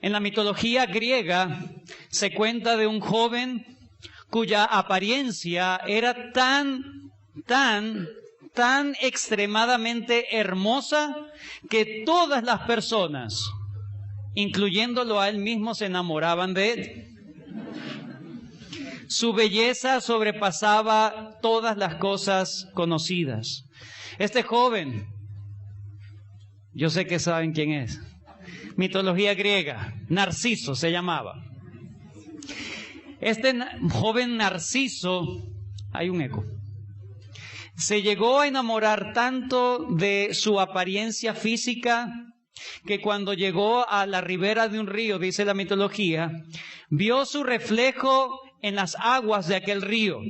En la mitología griega se cuenta de un joven cuya apariencia era tan extremadamente hermosa que todas las personas, incluyéndolo a él mismo, se enamoraban de él. Su belleza sobrepasaba todas las cosas conocidas. Este joven, yo sé que saben quién es. Mitología griega, Narciso se llamaba. Este joven Narciso, hay un eco, se llegó a enamorar tanto de su apariencia física que cuando llegó a la ribera de un río, dice la mitología, vio su reflejo en las aguas de aquel río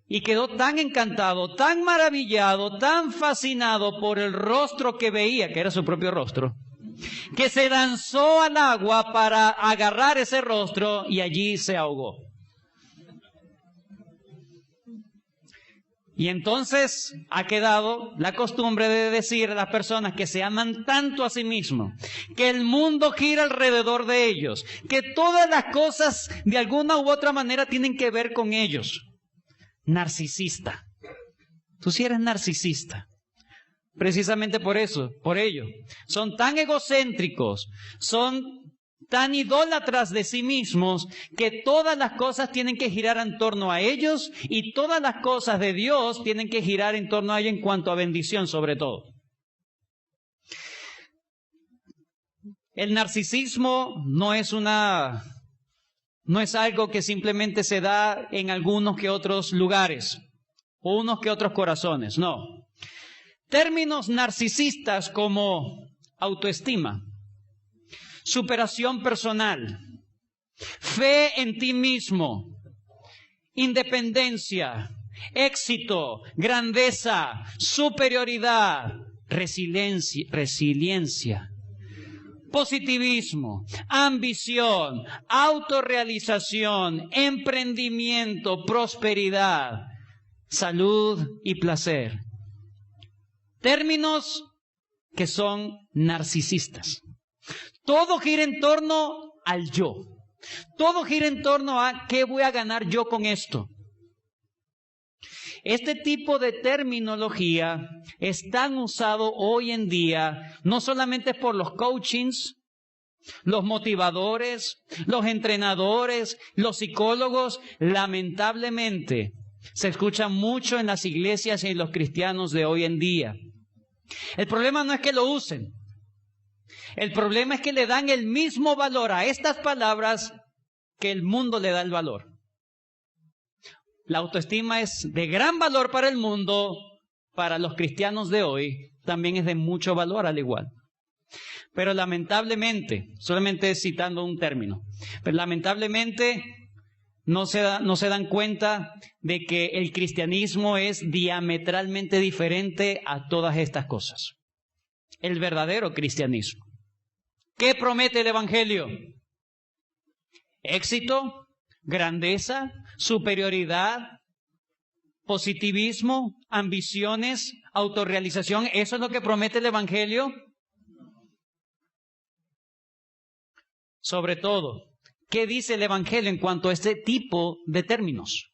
y quedó tan encantado, tan maravillado, tan fascinado por el rostro que veía, que era su propio rostro, que se lanzó al agua para agarrar ese rostro y allí se ahogó. Y entonces ha quedado la costumbre de decir a las personas que se aman tanto a sí mismos, que el mundo gira alrededor de ellos, que todas las cosas de alguna u otra manera tienen que ver con ellos. Narcisista. Tú sí eres narcisista. Precisamente por eso, por ello. Son tan egocéntricos, son tan idólatras de sí mismos, que todas las cosas tienen que girar en torno a ellos y todas las cosas de Dios tienen que girar en torno a ellos en cuanto a bendición sobre todo. El narcisismo no es algo que simplemente se da en algunos que otros lugares o unos que otros corazones, no. Términos narcisistas como autoestima, superación personal, fe en ti mismo, independencia, éxito, grandeza, superioridad, resiliencia, positivismo, ambición, autorrealización, emprendimiento, prosperidad, salud y placer. Términos que son narcisistas. Todo gira en torno al yo. Todo gira en torno a ¿qué voy a ganar yo con esto? Este tipo de terminología es tan usado hoy en día, no solamente por los coachings, los motivadores, los entrenadores, los psicólogos, lamentablemente se escucha mucho en las iglesias y en los cristianos de hoy en día. El problema no es que lo usen. El problema es que le dan el mismo valor a estas palabras que el mundo le da el valor. La autoestima es de gran valor para el mundo, para los cristianos de hoy también es de mucho valor al igual. Pero lamentablemente, solamente citando un término, pero lamentablemente no se dan cuenta de que el cristianismo es diametralmente diferente a todas estas cosas. El verdadero cristianismo. ¿Qué promete el Evangelio? Éxito, grandeza, superioridad, positivismo, ambiciones, autorrealización. ¿Eso es lo que promete el Evangelio? Sobre todo, ¿qué dice el Evangelio en cuanto a este tipo de términos?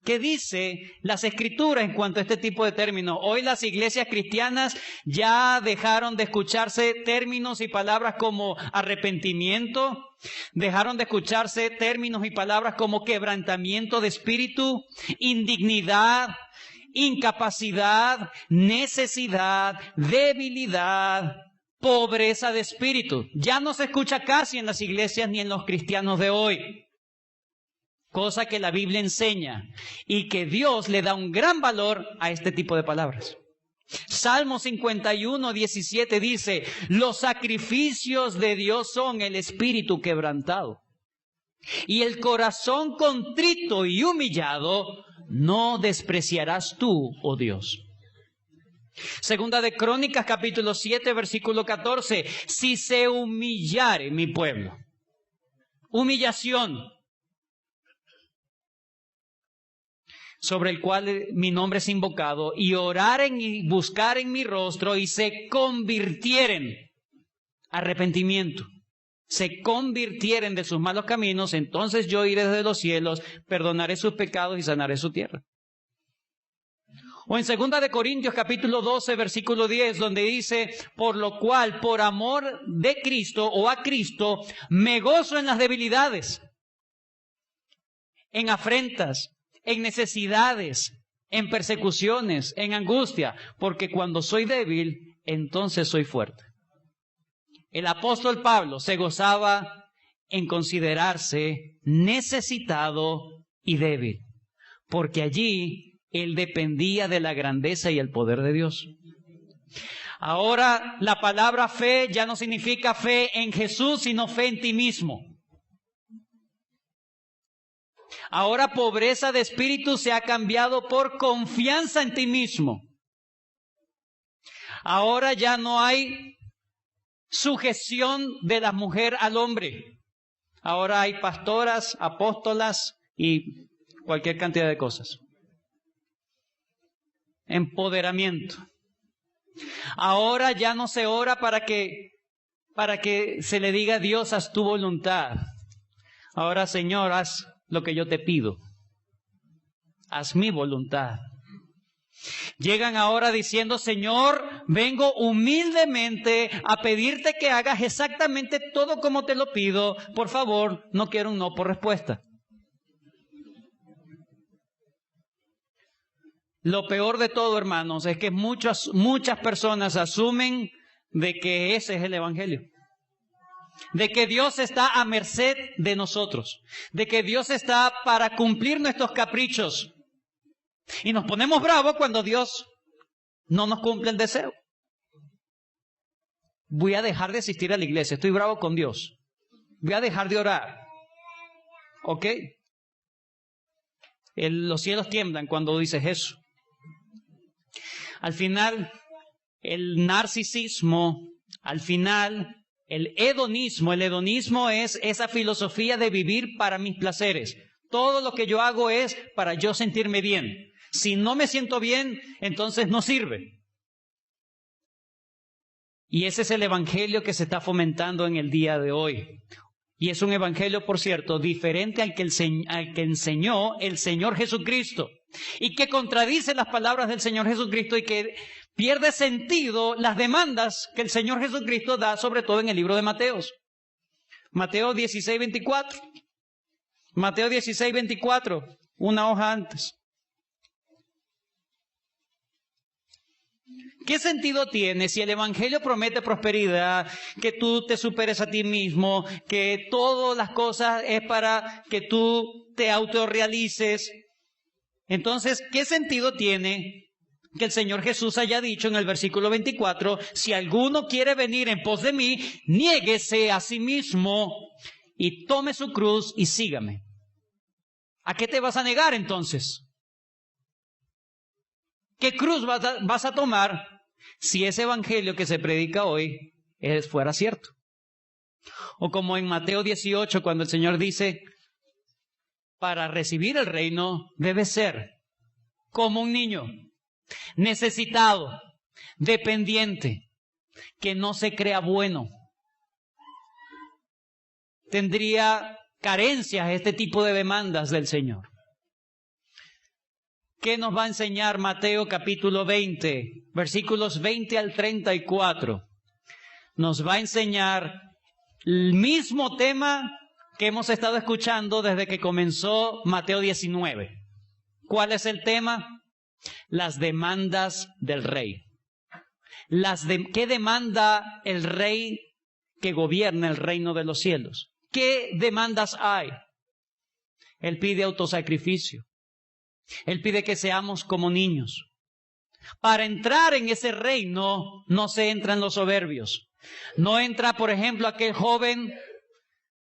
¿Qué dice las Escrituras en cuanto a este tipo de términos? Hoy las iglesias cristianas ya dejaron de escucharse términos y palabras como arrepentimiento, dejaron de escucharse términos y palabras como quebrantamiento de espíritu, indignidad, incapacidad, necesidad, debilidad, pobreza de espíritu. Ya no se escucha casi en las iglesias ni en los cristianos de hoy. Cosa que la Biblia enseña y que Dios le da un gran valor a este tipo de palabras. Salmo 51:17 dice, los sacrificios de Dios son el espíritu quebrantado y el corazón contrito y humillado no despreciarás tú, oh Dios. Segunda de Crónicas capítulo 7 versículo 14, si se humillare mi pueblo. Humillación. Sobre el cual mi nombre es invocado, y oraren y buscaren mi rostro, y se convirtieren, arrepentimiento, se convirtieren de sus malos caminos, entonces yo iré desde los cielos, perdonaré sus pecados y sanaré su tierra. O en 2 de Corintios capítulo 12, versículo 10, donde dice, por lo cual, por amor de Cristo o a Cristo, me gozo en las debilidades, en afrentas, en necesidades, en persecuciones, en angustia, porque cuando soy débil, entonces soy fuerte. El apóstol Pablo se gozaba en considerarse necesitado y débil, porque allí él dependía de la grandeza y el poder de Dios. Ahora la palabra fe ya no significa fe en Jesús, sino fe en ti mismo. Ahora pobreza de espíritu se ha cambiado por confianza en ti mismo. Ahora ya no hay sujeción de la mujer al hombre. Ahora hay pastoras, apóstolas y cualquier cantidad de cosas. Empoderamiento. Ahora ya no se ora para que se le diga a Dios, haz tu voluntad. Ahora, Señor, haz lo que yo te pido. Haz mi voluntad. Llegan ahora diciendo, Señor, vengo humildemente a pedirte que hagas exactamente todo como te lo pido. Por favor, no quiero un no por respuesta. Lo peor de todo, hermanos, es que muchas personas asumen de que ese es el Evangelio. De que Dios está a merced de nosotros. De que Dios está para cumplir nuestros caprichos. Y nos ponemos bravos cuando Dios no nos cumple el deseo. Voy a dejar de asistir a la iglesia. Estoy bravo con Dios. Voy a dejar de orar. ¿Ok? Los cielos tiemblan cuando dices eso. Al final, el narcisismo, al final, el hedonismo es esa filosofía de vivir para mis placeres. Todo lo que yo hago es para yo sentirme bien. Si no me siento bien, entonces no sirve. Y ese es el evangelio que se está fomentando en el día de hoy. Y es un evangelio, por cierto, diferente al que enseñó el Señor Jesucristo. Y que contradice las palabras del Señor Jesucristo y que pierde sentido las demandas que el Señor Jesucristo da, sobre todo en el libro de Mateos. Mateo 16, 24. Mateo 16, 24. Una hoja antes. ¿Qué sentido tiene si el evangelio promete prosperidad, que tú te superes a ti mismo, que todas las cosas es para que tú te autorrealices? Entonces, ¿qué sentido tiene que el Señor Jesús haya dicho en el versículo 24, si alguno quiere venir en pos de mí, niéguese a sí mismo y tome su cruz y sígame? ¿A qué te vas a negar entonces? ¿Qué cruz vas a tomar si ese evangelio que se predica hoy fuera cierto? O como en Mateo 18, cuando el Señor dice, para recibir el reino debe ser como un niño, necesitado, dependiente, que no se crea bueno. Tendría carencias este tipo de demandas del Señor. ¿Qué nos va a enseñar Mateo capítulo 20, versículos 20 al 34? Nos va a enseñar el mismo tema que hemos estado escuchando desde que comenzó Mateo 19. ¿Cuál es el tema? Las demandas del rey. ¿Qué demanda el rey que gobierna el reino de los cielos? ¿Qué demandas hay? Él pide autosacrificio. Él pide que seamos como niños. Para entrar en ese reino no se entran los soberbios. No entra, por ejemplo, aquel joven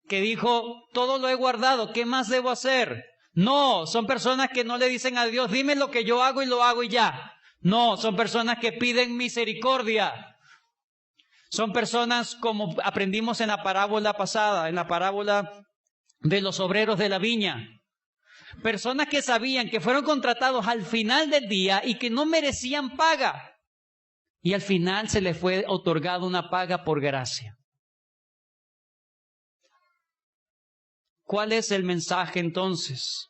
que dijo, todo lo he guardado, ¿qué más debo hacer? No, son personas que no le dicen a Dios, dime lo que yo hago y ya. No, son personas que piden misericordia. Son personas como aprendimos en la parábola pasada, en la parábola de los obreros de la viña. Personas que sabían que fueron contratados al final del día y que no merecían paga. Y al final se les fue otorgada una paga por gracia. ¿Cuál es el mensaje entonces?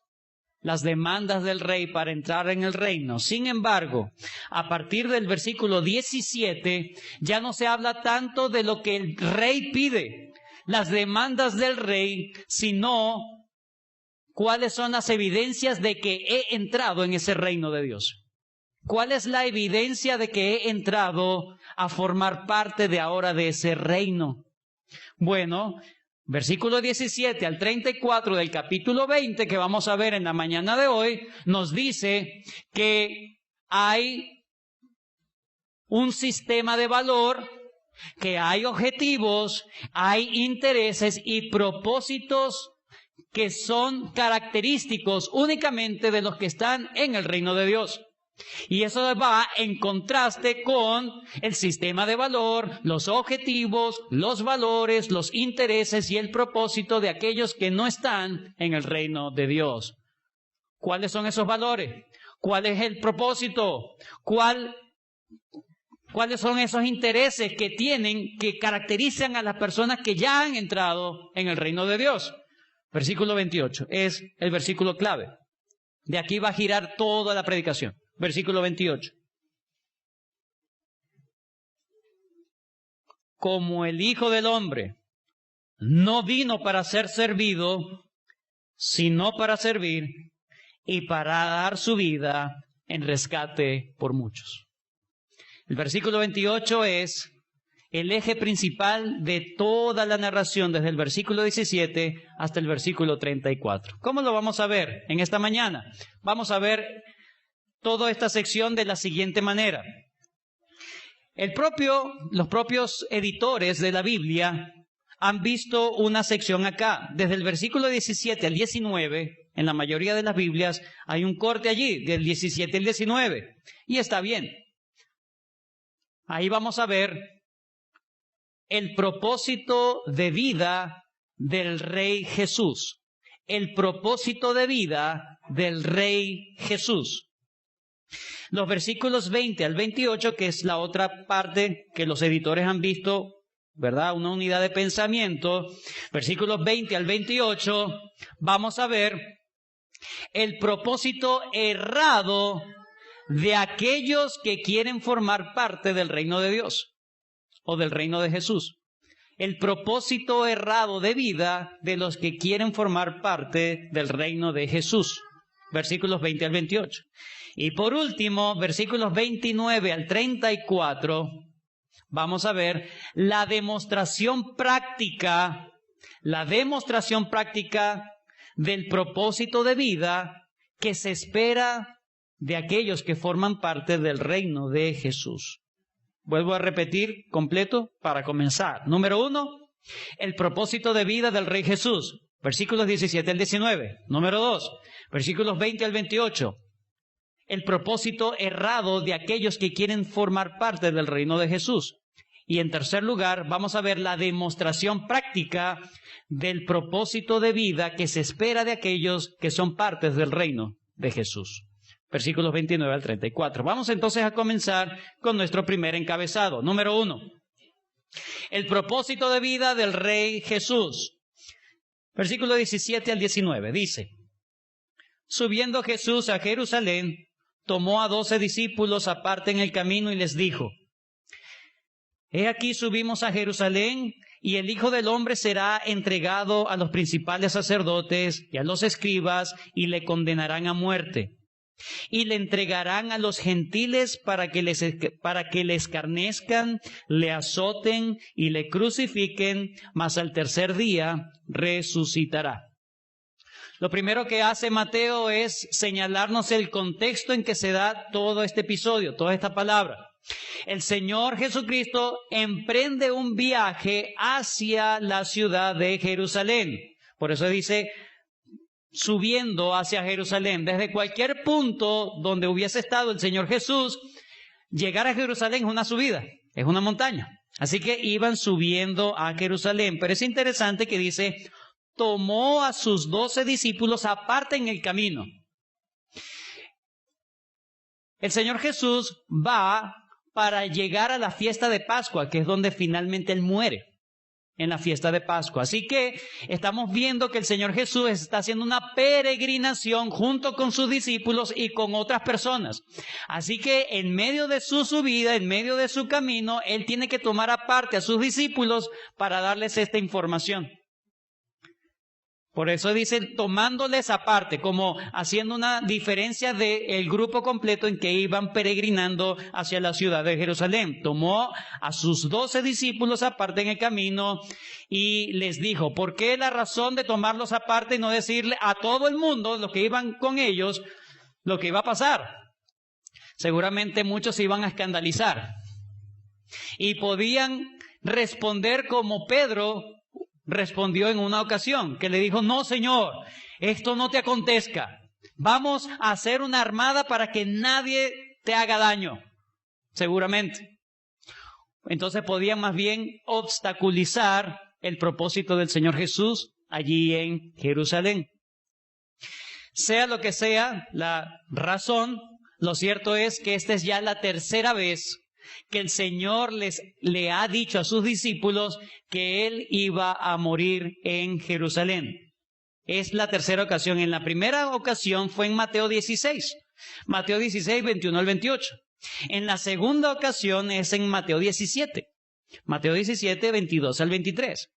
Las demandas del rey para entrar en el reino. Sin embargo, a partir del versículo 17, ya no se habla tanto de lo que el rey pide, las demandas del rey, sino cuáles son las evidencias de que he entrado en ese reino de Dios. ¿Cuál es la evidencia de que he entrado a formar parte de ahora de ese reino? Bueno, versículo 17 al 34 del capítulo 20, que vamos a ver en la mañana de hoy, nos dice que hay un sistema de valor, que hay objetivos, hay intereses y propósitos que son característicos únicamente de los que están en el reino de Dios. Y eso va en contraste con el sistema de valor, los objetivos, los valores, los intereses y el propósito de aquellos que no están en el reino de Dios. ¿Cuáles son esos valores? ¿Cuál es el propósito? ¿Cuáles son esos intereses que caracterizan a las personas que ya han entrado en el reino de Dios? Versículo 28 es el versículo clave. De aquí va a girar toda la predicación. Versículo 28. Como el Hijo del Hombre no vino para ser servido, sino para servir y para dar su vida en rescate por muchos. El versículo 28 es el eje principal de toda la narración desde el versículo 17 hasta el versículo 34. ¿Cómo lo vamos a ver en esta mañana? Vamos a ver toda esta sección de la siguiente manera. Los propios editores de la Biblia han visto una sección acá. Desde el versículo 17 al 19, en la mayoría de las Biblias, hay un corte allí, del 17 al 19. Y está bien. Ahí vamos a ver el propósito de vida del Rey Jesús. El propósito de vida del Rey Jesús. Los versículos 20 al 28, que es la otra parte que los editores han visto, ¿verdad? Una unidad de pensamiento. Versículos 20 al 28, vamos a ver el propósito errado de aquellos que quieren formar parte del reino de Dios o del reino de Jesús. El propósito errado de vida de los que quieren formar parte del reino de Jesús. Versículos 20 al 28. Y por último, versículos 29 al 34, vamos a ver la demostración práctica del propósito de vida que se espera de aquellos que forman parte del reino de Jesús. Vuelvo a repetir completo para comenzar. Número 1, el propósito de vida del Rey Jesús. Versículos 17 al 19. Número 2, versículos 20 al 28. El propósito errado de aquellos que quieren formar parte del reino de Jesús. Y en tercer lugar, vamos a ver la demostración práctica del propósito de vida que se espera de aquellos que son partes del reino de Jesús. Versículos 29 al 34. Vamos entonces a comenzar con nuestro primer encabezado. Número 1. El propósito de vida del Rey Jesús. Versículo 17 al 19. Dice: Subiendo Jesús a Jerusalén, tomó a 12 discípulos aparte en el camino y les dijo: He aquí subimos a Jerusalén, y el Hijo del Hombre será entregado a los principales sacerdotes y a los escribas, y le condenarán a muerte. Y le entregarán a los gentiles para que le escarnezcan, le azoten y le crucifiquen, mas al tercer día resucitará. Lo primero que hace Mateo es señalarnos el contexto en que se da todo este episodio, toda esta palabra. El Señor Jesucristo emprende un viaje hacia la ciudad de Jerusalén. Por eso dice, subiendo hacia Jerusalén. Desde cualquier punto donde hubiese estado el Señor Jesús, llegar a Jerusalén es una subida, es una montaña. Así que iban subiendo a Jerusalén. Pero es interesante que dice, tomó a sus 12 discípulos aparte en el camino. El Señor Jesús va para llegar a la fiesta de Pascua, que es donde finalmente Él muere. en la fiesta de Pascua. Así que estamos viendo que el Señor Jesús está haciendo una peregrinación junto con sus discípulos y con otras personas. Así que en medio de su subida, en medio de su camino, Él tiene que tomar aparte a sus discípulos para darles esta información. Por eso dice, tomándoles aparte, como haciendo una diferencia del grupo completo en que iban peregrinando hacia la ciudad de Jerusalén. Tomó a sus 12 discípulos aparte en el camino y les dijo, ¿por qué la razón de tomarlos aparte y no decirle a todo el mundo, los que iban con ellos, lo que iba a pasar? Seguramente muchos se iban a escandalizar y podían responder como Pedro respondió en una ocasión, que le dijo, no, Señor, esto no te acontezca. Vamos a hacer una armada para que nadie te haga daño, seguramente. Entonces podían más bien obstaculizar el propósito del Señor Jesús allí en Jerusalén. Sea lo que sea la razón, lo cierto es que esta es ya la tercera vez que el Señor le ha dicho a sus discípulos que Él iba a morir en Jerusalén. Es la tercera ocasión. En la primera ocasión fue en Mateo 16. Mateo 16, 21 al 28. En la segunda ocasión es en Mateo 17. Mateo 17, 22 al 23.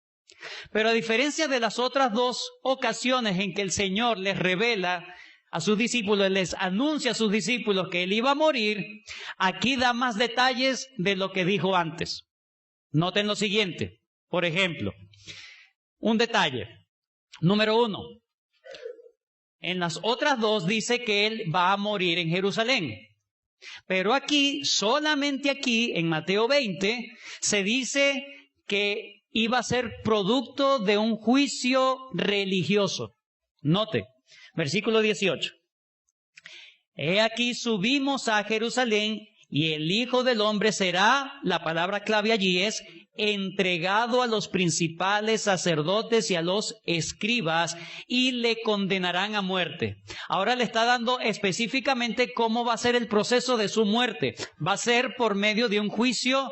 Pero a diferencia de las otras dos ocasiones en que el Señor les revela a sus discípulos, les anuncia a sus discípulos que Él iba a morir, aquí da más detalles de lo que dijo antes. Noten lo siguiente, por ejemplo, un detalle. Número 1, en las otras dos dice que Él va a morir en Jerusalén. Pero aquí, solamente aquí, en Mateo 20, se dice que iba a ser producto de un juicio religioso. Note. Versículo 18. He aquí subimos a Jerusalén y el Hijo del Hombre será, la palabra clave allí es, entregado a los principales sacerdotes y a los escribas y le condenarán a muerte. Ahora le está dando específicamente cómo va a ser el proceso de su muerte. Va a ser por medio de un juicio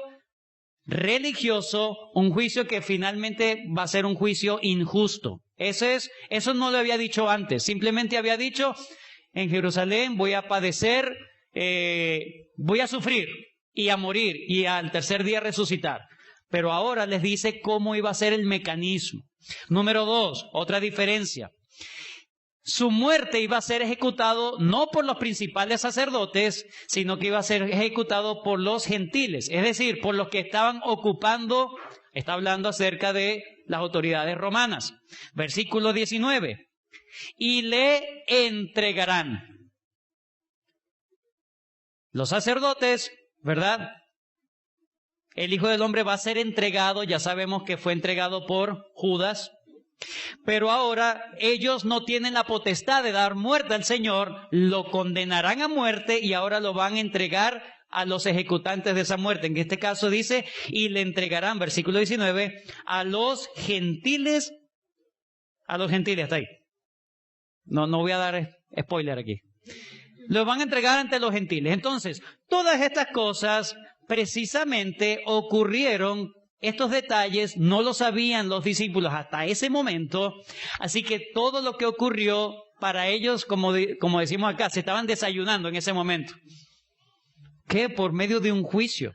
religioso, un juicio que finalmente va a ser un juicio injusto. Eso no lo había dicho antes, simplemente había dicho, en Jerusalén voy a padecer, voy a sufrir y a morir y al tercer día resucitar. Pero ahora les dice cómo iba a ser el mecanismo. Número 2, otra diferencia. Su muerte iba a ser ejecutado no por los principales sacerdotes, sino que iba a ser ejecutado por los gentiles, es decir, por los que estaban ocupando, está hablando acerca de las autoridades romanas. Versículo 19. Y le entregarán. Los sacerdotes, ¿verdad? El Hijo del Hombre va a ser entregado, ya sabemos que fue entregado por Judas. Pero ahora ellos no tienen la potestad de dar muerte al Señor, lo condenarán a muerte y ahora lo van a entregar a los ejecutantes de esa muerte. En este caso dice, y le entregarán, versículo 19, a los gentiles, hasta ahí. No voy a dar spoiler aquí. Los van a entregar ante los gentiles. Entonces, todas estas cosas precisamente ocurrieron. Estos detalles no los sabían los discípulos hasta ese momento, así que todo lo que ocurrió para ellos, como decimos acá, se estaban desayunando en ese momento. ¿Qué? Por medio de un juicio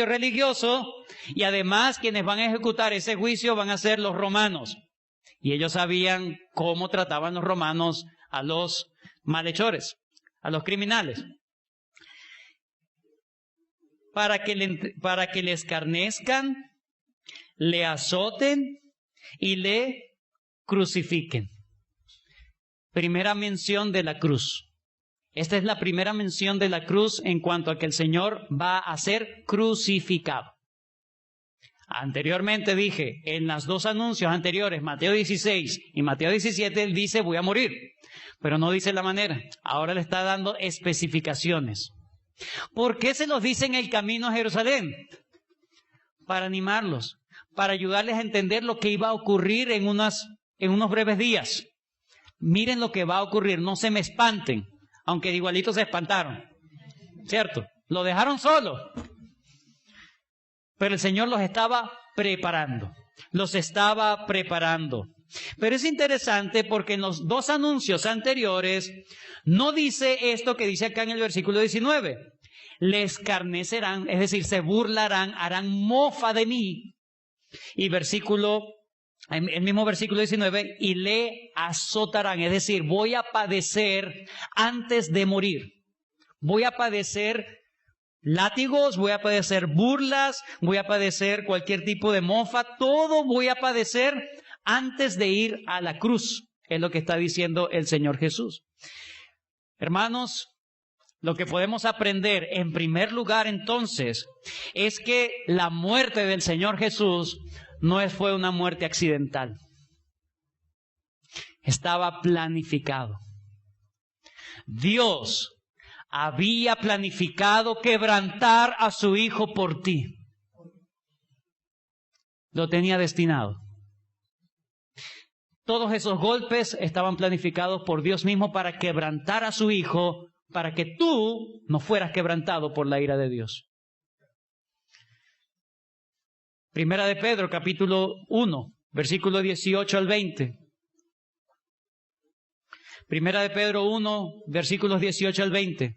religioso, y además quienes van a ejecutar ese juicio van a ser los romanos. Y ellos sabían cómo trataban los romanos a los malhechores, a los criminales. Para que le escarnezcan, le azoten y le crucifiquen. Primera mención de la cruz. Esta es la primera mención de la cruz en cuanto a que el Señor va a ser crucificado. Anteriormente dije, en los dos anuncios anteriores, Mateo 16 y Mateo 17, Él dice, voy a morir. Pero no dice la manera. Ahora le está dando especificaciones. ¿Por qué se los dice en el camino a Jerusalén? Para animarlos, para ayudarles a entender lo que iba a ocurrir en unos breves días. Miren lo que va a ocurrir, no se me espanten, aunque igualito se espantaron, ¿cierto? Lo dejaron solo, pero el Señor los estaba preparando. los estaba preparando. Pero es interesante porque en los dos anuncios anteriores no dice esto que dice acá en el versículo 19. Le escarnecerán, es decir, se burlarán, harán mofa de mí. Y el mismo versículo 19, y le azotarán, es decir, voy a padecer antes de morir. Voy a padecer látigos, voy a padecer burlas, voy a padecer cualquier tipo de mofa, todo voy a padecer antes de ir a la cruz, es lo que está diciendo el Señor Jesús. Hermanos, lo que podemos aprender en primer lugar entonces es que la muerte del Señor Jesús no fue una muerte accidental. Estaba planificado. Dios había planificado quebrantar a su Hijo por ti. Lo tenía destinado. Todos esos golpes estaban planificados por Dios mismo para quebrantar a su Hijo, para que tú no fueras quebrantado por la ira de Dios. Primera de Pedro, capítulo 1, versículo 18 al 20. Primera de Pedro 1, versículos 18 al 20.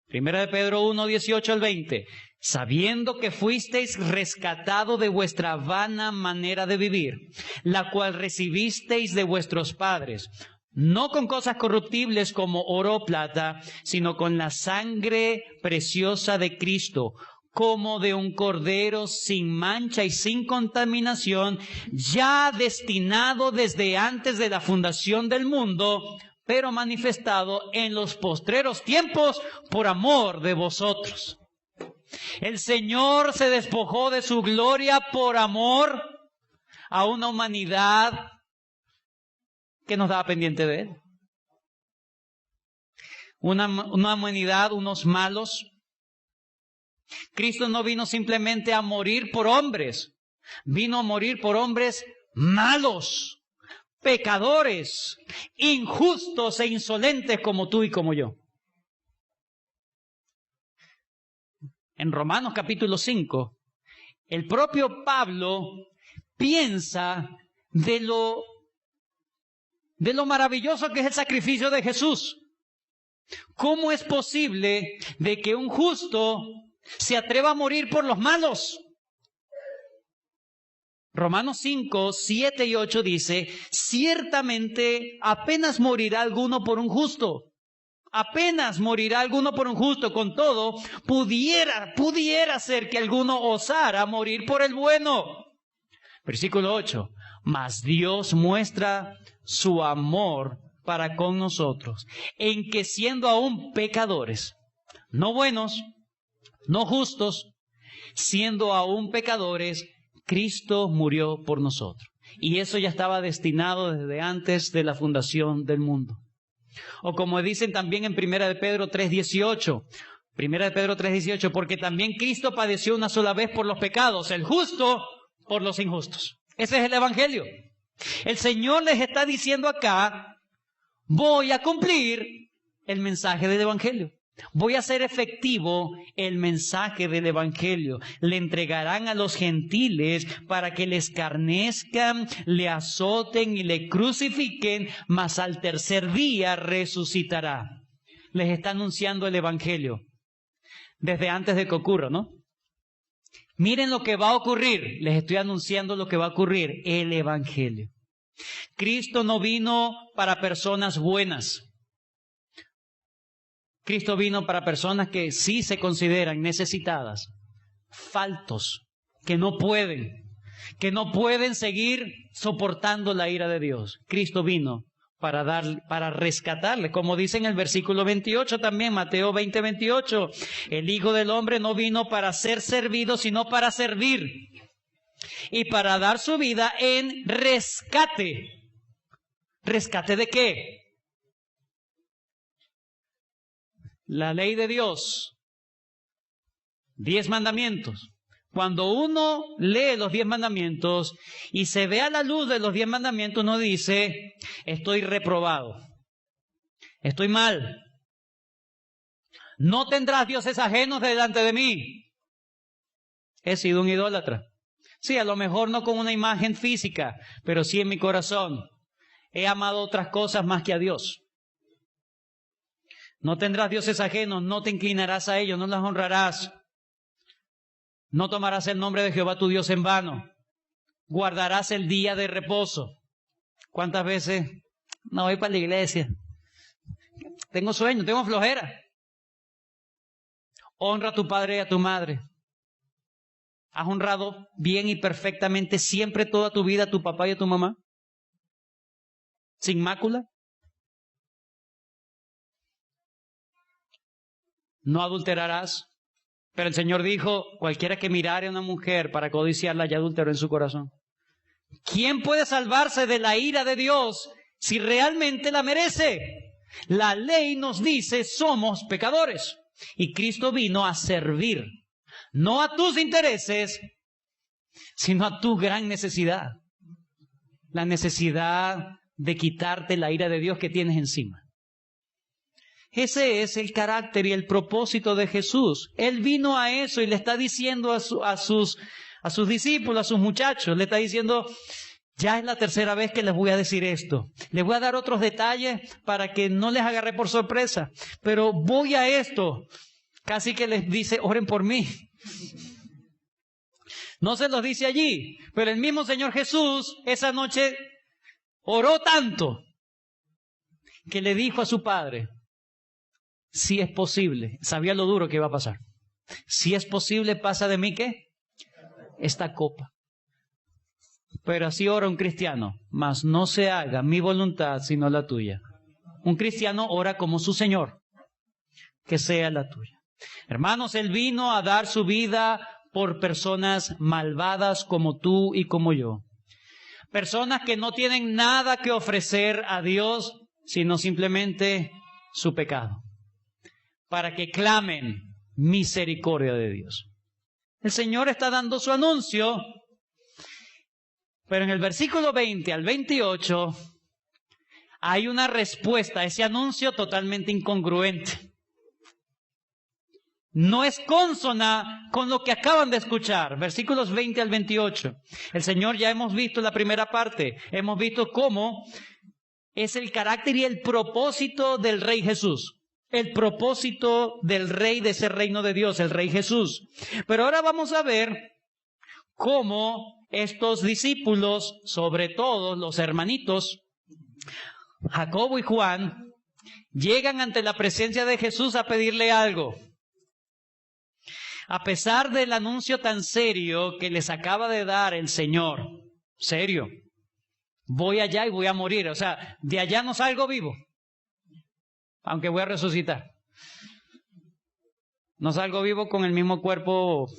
Primera de Pedro 1, 18 al 20. Sabiendo que fuisteis rescatado de vuestra vana manera de vivir, la cual recibisteis de vuestros padres, no con cosas corruptibles como oro o plata, sino con la sangre preciosa de Cristo, como de un cordero sin mancha y sin contaminación, ya destinado desde antes de la fundación del mundo, pero manifestado en los postreros tiempos por amor de vosotros. El Señor se despojó de su gloria por amor a una humanidad que nos estaba pendiente de Él. Una humanidad, unos malos. Cristo no vino simplemente a morir por hombres, vino a morir por hombres malos, pecadores, injustos e insolentes como tú y como yo. En Romanos capítulo 5, el propio Pablo piensa de lo maravilloso que es el sacrificio de Jesús. ¿Cómo es posible de que un justo se atreva a morir por los malos? Romanos 5, 7 y 8 dice, ciertamente apenas morirá alguno por un justo. Apenas morirá alguno por un justo. Con todo, pudiera ser que alguno osara morir por el bueno. Versículo 8. Mas Dios muestra su amor para con nosotros, en que siendo aún pecadores, no buenos, no justos, siendo aún pecadores, Cristo murió por nosotros. Y eso ya estaba destinado desde antes de la fundación del mundo. O como dicen también en Primera de Pedro 3:18. Primera de Pedro 3:18, porque también Cristo padeció una sola vez por los pecados, el justo por los injustos. Ese es el Evangelio. El Señor les está diciendo acá, voy a cumplir el mensaje del Evangelio. Voy a hacer efectivo el mensaje del Evangelio. Le entregarán a los gentiles para que le escarnezcan, le azoten y le crucifiquen, mas al tercer día resucitará. Les está anunciando el Evangelio desde antes de que ocurra, ¿no? Miren lo que va a ocurrir. Les estoy anunciando lo que va a ocurrir, el Evangelio. Cristo no vino para personas buenas. Cristo vino para personas que sí se consideran necesitadas, faltos, que no pueden seguir soportando la ira de Dios. Cristo vino para rescatarle, como dice en el versículo 28 también, Mateo 20:28, el Hijo del Hombre no vino para ser servido, sino para servir y para dar su vida en rescate. ¿Rescate de qué? La ley de Dios, 10 mandamientos. Cuando uno lee los 10 mandamientos y se ve a la luz de los 10 mandamientos, uno dice, estoy reprobado, estoy mal. No tendrás dioses ajenos delante de mí. he sido un idólatra. Sí, a lo mejor no con una imagen física, pero sí en mi corazón. He amado otras cosas más que a Dios. No tendrás dioses ajenos, no te inclinarás a ellos, no las honrarás. No tomarás el nombre de Jehová tu Dios en vano. Guardarás el día de reposo. ¿Cuántas veces no voy para la iglesia? Tengo sueño, tengo flojera. Honra a tu padre y a tu madre. ¿Has honrado bien y perfectamente siempre toda tu vida a tu papá y a tu mamá? ¿Sin mácula? No adulterarás. Pero el Señor dijo, cualquiera que mirare a una mujer para codiciarla ya adulteró en su corazón. ¿Quién puede salvarse de la ira de Dios si realmente la merece? La ley nos dice somos pecadores. Y Cristo vino a servir, no a tus intereses, sino a tu gran necesidad. La necesidad de quitarte la ira de Dios que tienes encima. Ese es el carácter y el propósito de Jesús. Él vino a eso y le está diciendo a sus discípulos, a sus muchachos, le está diciendo, ya es la tercera vez que les voy a decir esto. Les voy a dar otros detalles para que no les agarre por sorpresa. Pero voy a esto. Casi que les dice, oren por mí. No se los dice allí, pero el mismo Señor Jesús esa noche oró tanto que le dijo a su Padre, si es posible, sabía lo duro que iba a pasar. Si es posible, pasa de mí, ¿qué? Esta copa. Pero así ora un cristiano, mas no se haga mi voluntad, sino la tuya. Un cristiano ora como su Señor, que sea la tuya. Hermanos, Él vino a dar su vida por personas malvadas como tú y como yo. Personas que no tienen nada que ofrecer a Dios, sino simplemente su pecado. Para que clamen misericordia de Dios. El Señor está dando su anuncio, pero en el versículo 20 al 28 hay una respuesta a ese anuncio totalmente incongruente. No es consona con lo que acaban de escuchar. Versículos 20 al 28. El Señor, ya hemos visto la primera parte. Hemos visto cómo es el carácter y el propósito del Rey Jesús. El propósito del Rey de ese reino de Dios, el Rey Jesús. Pero ahora vamos a ver cómo estos discípulos, sobre todo los hermanitos, Jacobo y Juan, llegan ante la presencia de Jesús a pedirle algo. A pesar del anuncio tan serio que les acaba de dar el Señor, serio, voy allá y voy a morir, o sea, de allá no salgo vivo, aunque voy a resucitar. No salgo vivo con el mismo cuerpo,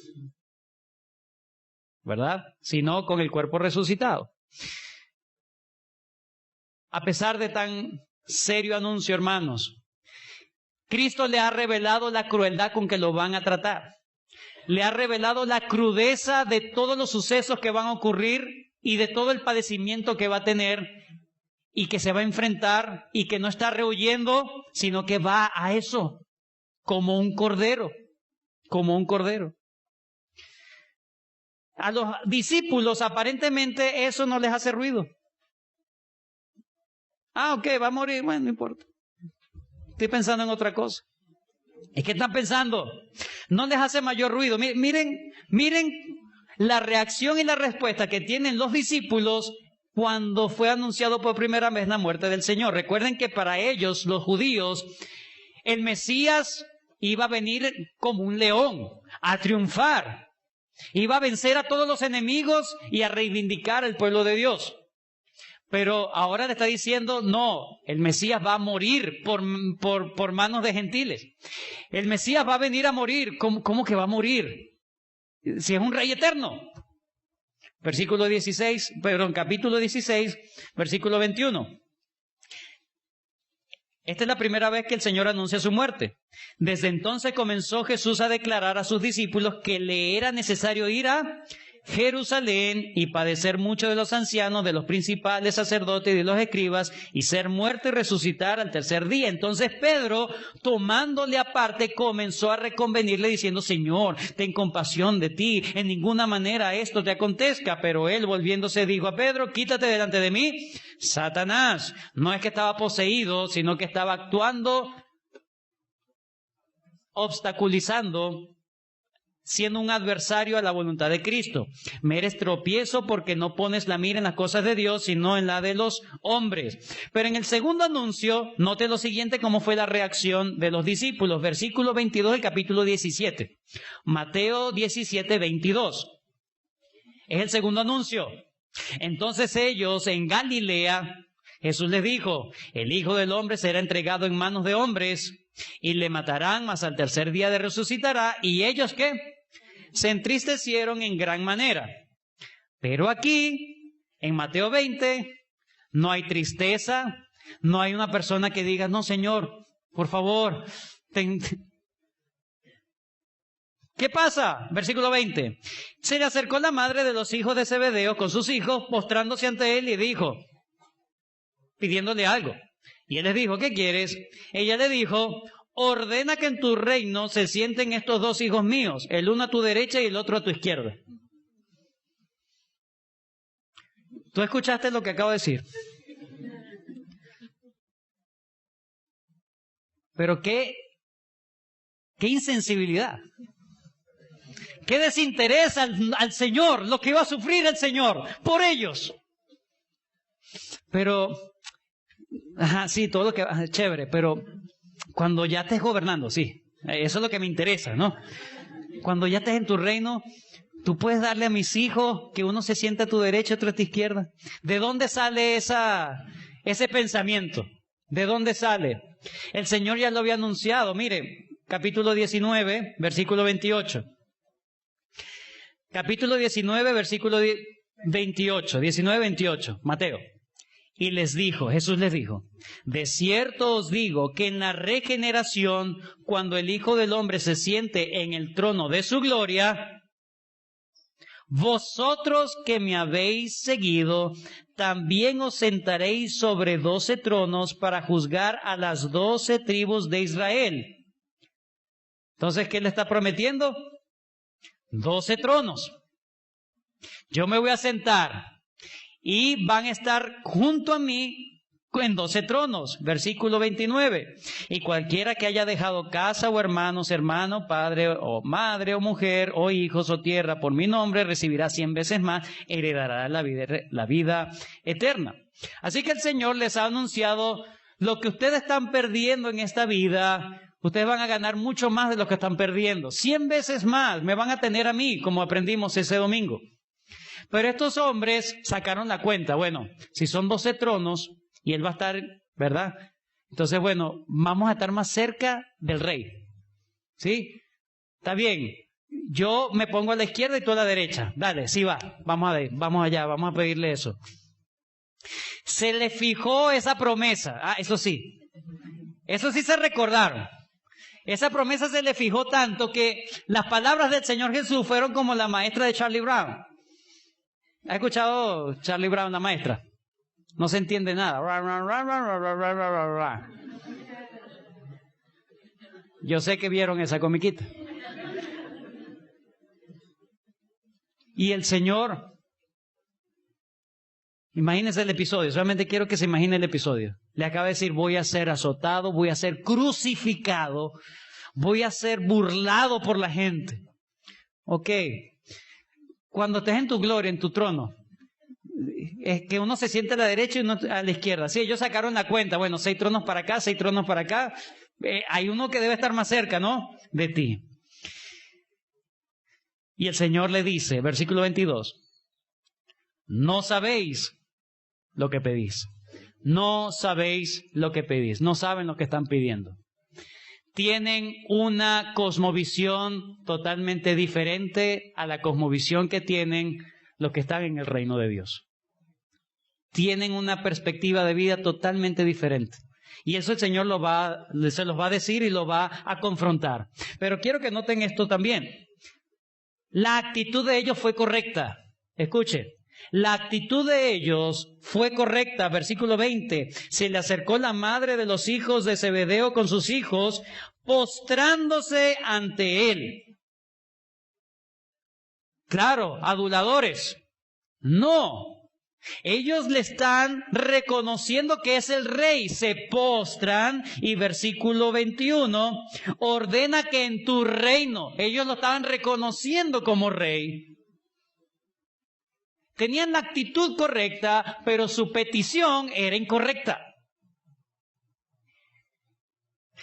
¿verdad? Sino con el cuerpo resucitado. A pesar de tan serio anuncio, hermanos, Cristo le ha revelado la crueldad con que lo van a tratar. Le ha revelado la crudeza de todos los sucesos que van a ocurrir y de todo el padecimiento que va a tener y que se va a enfrentar y que no está rehuyendo, sino que va a eso como un cordero, como un cordero. A los discípulos aparentemente eso no les hace ruido. Ah, ok, va a morir, bueno, no importa. Estoy pensando en otra cosa. Es que están pensando, no les hace mayor ruido. Miren la reacción y la respuesta que tienen los discípulos cuando fue anunciado por primera vez la muerte del Señor. Recuerden que para ellos, los judíos, el Mesías iba a venir como un león, a triunfar. Iba a vencer a todos los enemigos y a reivindicar al pueblo de Dios. Pero ahora le está diciendo, no, el Mesías va a morir por manos de gentiles. El Mesías va a venir a morir. ¿Cómo que va a morir? Si es un rey eterno. Capítulo 16, versículo 21. Esta es la primera vez que el Señor anuncia su muerte. Desde entonces comenzó Jesús a declarar a sus discípulos que le era necesario ir a Jerusalén y padecer mucho de los ancianos, de los principales sacerdotes y de los escribas, y ser muerto y resucitar al tercer día. Entonces Pedro, tomándole aparte, comenzó a reconvenirle diciendo: Señor, ten compasión de ti, en ninguna manera esto te acontezca. Pero él, volviéndose, dijo a Pedro: quítate delante de mí, Satanás. No es que estaba poseído, sino que estaba actuando, obstaculizando, siendo un adversario a la voluntad de Cristo. Me eres tropiezo porque no pones la mira en las cosas de Dios, sino en la de los hombres. Pero en el segundo anuncio, note lo siguiente, cómo fue la reacción de los discípulos. Versículo 22 del capítulo 17. Mateo 17, 22. Es el segundo anuncio. Entonces ellos en Galilea, Jesús les dijo: el Hijo del Hombre será entregado en manos de hombres y le matarán, mas al tercer día resucitará. ¿Y ellos qué? Se entristecieron en gran manera. Pero aquí, en Mateo 20, no hay tristeza, no hay una persona que diga: no, Señor, por favor, ¿Qué pasa? Versículo 20. Se le acercó la madre de los hijos de Zebedeo con sus hijos, postrándose ante él, y dijo, pidiéndole algo. Y él les dijo: ¿qué quieres? Ella le dijo: ordena que en tu reino se sienten estos dos hijos míos, el uno a tu derecha y el otro a tu izquierda. ¿Tú escuchaste lo que acabo de decir? Pero qué insensibilidad. Qué desinterés al Señor, lo que iba a sufrir el Señor por ellos. Pero, sí, todo lo que... chévere, pero cuando ya estés gobernando, sí, eso es lo que me interesa, ¿no? Cuando ya estés en tu reino, tú puedes darle a mis hijos que uno se sienta a tu derecha y otro a tu izquierda. ¿De dónde sale ese pensamiento? ¿De dónde sale? El Señor ya lo había anunciado. Mire, capítulo 19, versículo 28. Capítulo 19, versículo 28. 19, 28. Mateo. Y les dijo, Jesús les dijo: de cierto os digo que en la regeneración, cuando el Hijo del Hombre se siente en el trono de su gloria, vosotros que me habéis seguido, también os sentaréis sobre 12 tronos para juzgar a las 12 tribus de Israel. Entonces, ¿qué le está prometiendo? 12 tronos. Yo me voy a sentar y van a estar junto a mí en 12 tronos. Versículo 29. Y cualquiera que haya dejado casa o hermanos, hermano, padre o madre o mujer o hijos o tierra por mi nombre, recibirá 100 veces más, heredará la vida eterna. Así que el Señor les ha anunciado: lo que ustedes están perdiendo en esta vida, ustedes van a ganar mucho más de lo que están perdiendo. 100 veces más me van a tener a mí, como aprendimos ese domingo. Pero estos hombres sacaron la cuenta. Bueno, si son 12 tronos y él va a estar, ¿verdad? Entonces, bueno, vamos a estar más cerca del rey. ¿Sí? Está bien. Yo me pongo a la izquierda y tú a la derecha. Dale, sí va. Vamos allá, vamos a pedirle eso. Se le fijó esa promesa. Eso sí. Eso sí se recordaron. Esa promesa se le fijó tanto que las palabras del Señor Jesús fueron como la maestra de Charlie Brown. ¿Has escuchado Charlie Brown, la maestra? No se entiende nada. Yo sé que vieron esa comiquita. Y el Señor, imagínense el episodio, solamente quiero que se imagine el episodio. Le acaba de decir: voy a ser azotado, voy a ser crucificado, voy a ser burlado por la gente. Ok. Cuando estés en tu gloria, en tu trono, es que uno se siente a la derecha y uno a la izquierda. Sí, ellos sacaron la cuenta. Bueno, 6 tronos para acá, 6 tronos para acá. Hay uno que debe estar más cerca, ¿no? De ti. Y el Señor le dice, versículo 22, no sabéis lo que pedís. No sabéis lo que pedís. No saben lo que están pidiendo. Tienen una cosmovisión totalmente diferente a la cosmovisión que tienen los que están en el reino de Dios. Tienen una perspectiva de vida totalmente diferente. Y eso el Señor se los va a decir y lo va a confrontar. Pero quiero que noten esto también. La actitud de ellos fue correcta. Escuche, la actitud de ellos fue correcta. Versículo 20. Se le acercó la madre de los hijos de Zebedeo con sus hijos, postrándose ante él. Claro, aduladores. No. Ellos le están reconociendo que es el rey. Se postran y versículo 21 ordena que en tu reino. Ellos lo estaban reconociendo como rey. Tenían la actitud correcta, pero su petición era incorrecta.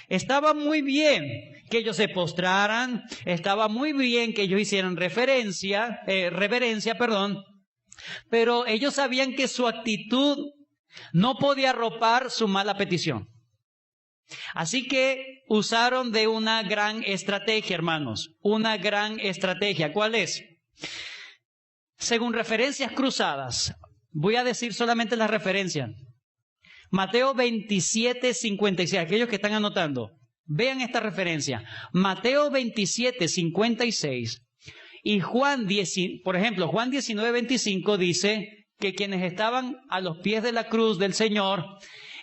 Estaba muy bien que ellos se postraran, estaba muy bien que ellos hicieran reverencia, pero ellos sabían que su actitud no podía arropar su mala petición. Así que usaron de una gran estrategia, hermanos, una gran estrategia. ¿Cuál es? Según referencias cruzadas, voy a decir solamente las referencias. Mateo 27:56, aquellos que están anotando, vean esta referencia. Mateo 27:56 y Juan 10, por ejemplo, Juan 19:25 dice que quienes estaban a los pies de la cruz del Señor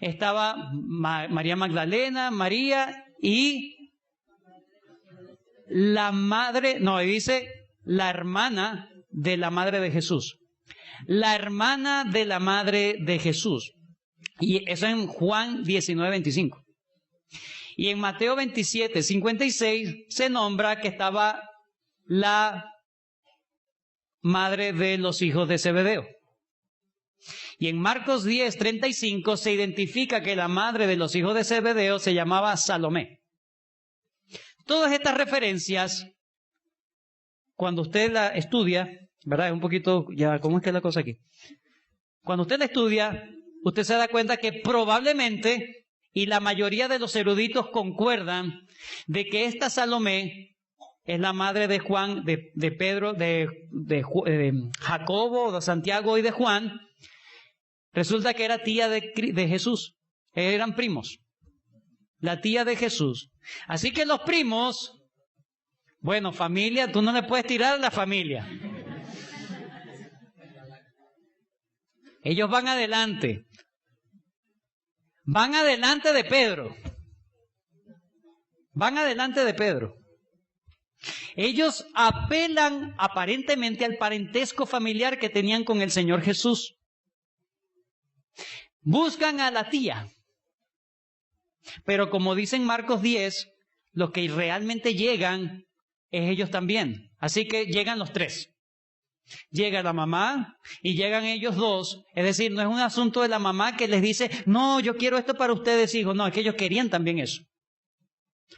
estaba María Magdalena, María y la madre, dice la hermana de la madre de Jesús. La hermana de la madre de Jesús. Y eso en Juan 19:25. Y en Mateo 27:56 se nombra que estaba la madre de los hijos de Zebedeo. Y en Marcos 10:35 se identifica que la madre de los hijos de Zebedeo se llamaba Salomé. Todas estas referencias, cuando usted la estudia, ¿verdad? Es un poquito, ya, ¿cómo es que es la cosa aquí? Cuando usted la estudia, usted se da cuenta que probablemente, y la mayoría de los eruditos concuerdan, de que esta Salomé es la madre de Juan, de Pedro, de Jacobo, de Santiago y de Juan. Resulta que era tía de Jesús. Eran primos. La tía de Jesús. Así que los primos, bueno, familia, tú no le puedes tirar a la familia. Ellos van adelante. Van adelante de Pedro. Van adelante de Pedro. Ellos apelan aparentemente al parentesco familiar que tenían con el Señor Jesús. Buscan a la tía. Pero como dicen Marcos 10, los que realmente llegan es ellos también. Así que llegan los tres. Llega la mamá y llegan ellos dos. Es decir, no es un asunto de la mamá que les dice, no, yo quiero esto para ustedes, hijos. No, es que ellos querían también eso.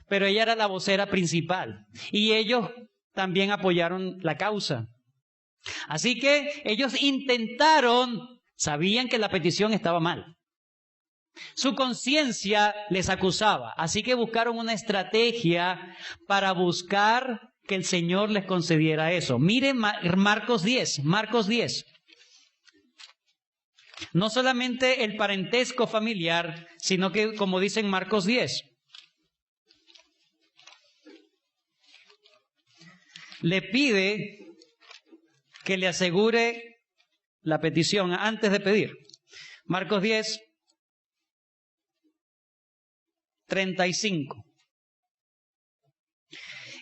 Pero ella era la vocera principal. Y ellos también apoyaron la causa. Así que ellos intentaron, sabían que la petición estaba mal. Su conciencia les acusaba. Así que buscaron una estrategia para buscar que el Señor les concediera eso. Miren Marcos 10. No solamente el parentesco familiar, sino que, como dicen Marcos 10, le pide que le asegure la petición antes de pedir. Marcos 10, 35.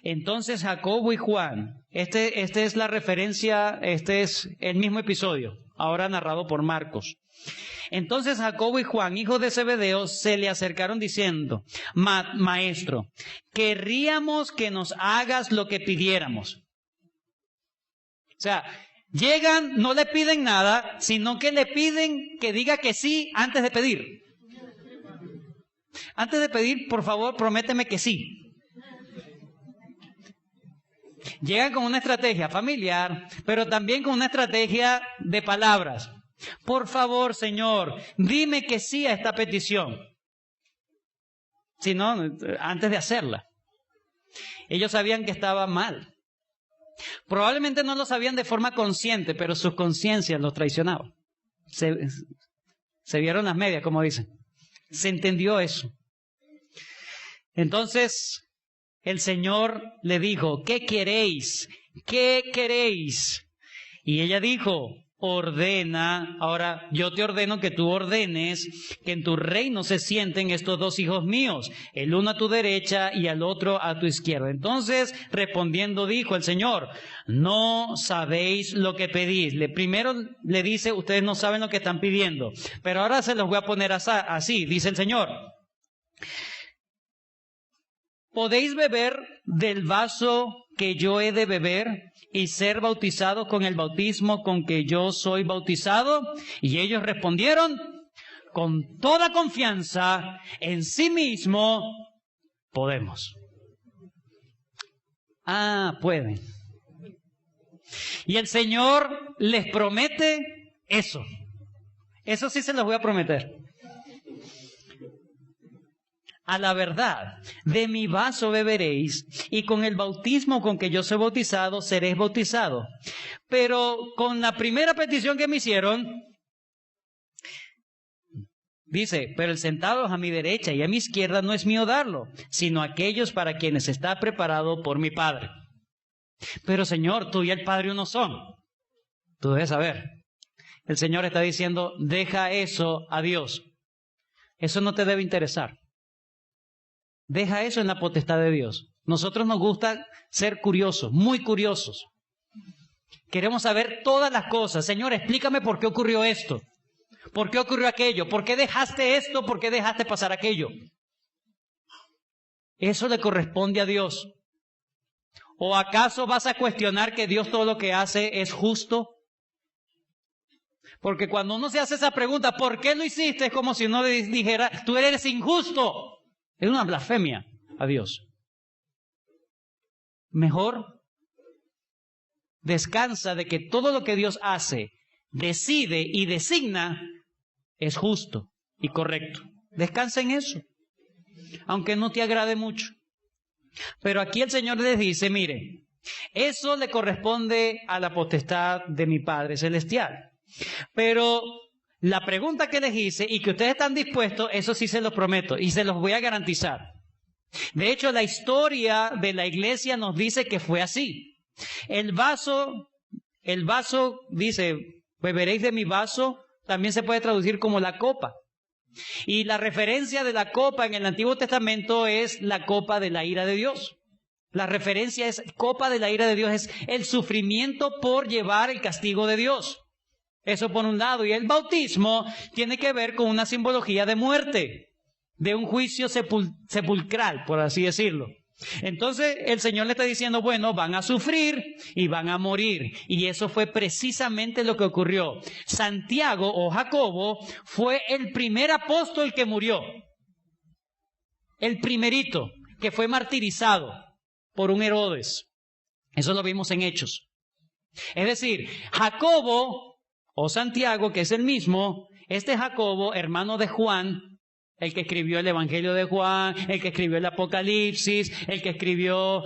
Entonces Jacobo y Juan, este es la referencia, este es el mismo episodio, ahora narrado por Marcos. Entonces Jacobo y Juan, hijos de Zebedeo, se le acercaron diciendo, Maestro, querríamos que nos hagas lo que pidiéramos. O sea, llegan, no le piden nada, sino que le piden que diga que sí antes de pedir. Antes de pedir, por favor, prométeme que sí. Llegan con una estrategia familiar, pero también con una estrategia de palabras. Por favor, Señor, dime que sí a esta petición. Si no, antes de hacerla. Ellos sabían que estaba mal. Probablemente no lo sabían de forma consciente, pero sus conciencias los traicionaban. Se vieron las medias, como dicen. Se entendió eso. Entonces, el Señor le dijo, ¿qué queréis ¿qué queréis? Y ella dijo, ordena, ahora yo te ordeno que tú ordenes que en tu reino se sienten estos dos hijos míos, el uno a tu derecha y al otro a tu izquierda. Entonces, respondiendo, dijo el Señor, no sabéis lo que pedís. Primero le dice, ustedes no saben lo que están pidiendo, pero ahora se los voy a poner así, dice el Señor. ¿Podéis beber del vaso que yo he de beber y ser bautizado con el bautismo con que yo soy bautizado? Y ellos respondieron, con toda confianza en sí mismo, podemos. Pueden. Y el Señor les promete eso. Eso sí se los voy a prometer. A la verdad, de mi vaso beberéis, y con el bautismo con que yo soy bautizado, seréis bautizado. Pero con la primera petición que me hicieron, dice, pero el sentados a mi derecha y a mi izquierda no es mío darlo, sino aquellos para quienes está preparado por mi Padre. Pero Señor, tú y el Padre uno son. Tú debes saber. El Señor está diciendo, deja eso a Dios. Eso no te debe interesar. Deja eso en la potestad de Dios. Nosotros nos gusta ser curiosos, muy curiosos. Queremos saber todas las cosas. Señor, explícame por qué ocurrió esto. ¿Por qué ocurrió aquello? ¿Por qué dejaste esto? ¿Por qué dejaste pasar aquello? Eso le corresponde a Dios. ¿O acaso vas a cuestionar que Dios todo lo que hace es justo? Porque cuando uno se hace esa pregunta, ¿por qué lo hiciste? Es como si uno dijera, tú eres injusto. Es una blasfemia a Dios. Mejor descansa de que todo lo que Dios hace, decide y designa es justo y correcto. Descansa en eso, aunque no te agrade mucho. Pero aquí el Señor les dice, mire, eso le corresponde a la potestad de mi Padre Celestial. Pero la pregunta que les hice y que ustedes están dispuestos, eso sí se los prometo y se los voy a garantizar. De hecho, la historia de la iglesia nos dice que fue así. El vaso dice, beberéis de mi vaso, también se puede traducir como la copa. Y la referencia de la copa en el Antiguo Testamento es la copa de la ira de Dios. La referencia es copa de la ira de Dios, es el sufrimiento por llevar el castigo de Dios. Eso por un lado. Y el bautismo tiene que ver con una simbología de muerte, de un juicio sepulcral, por así decirlo. Entonces el Señor le está diciendo, bueno, van a sufrir y van a morir. Y eso fue precisamente lo que ocurrió. Santiago o Jacobo fue el primer apóstol que murió. El primerito que fue martirizado por un Herodes. Eso lo vimos en Hechos. Es decir, Jacobo o Santiago, que es el mismo, este Jacobo, hermano de Juan, el que escribió el Evangelio de Juan, el que escribió el Apocalipsis, el que escribió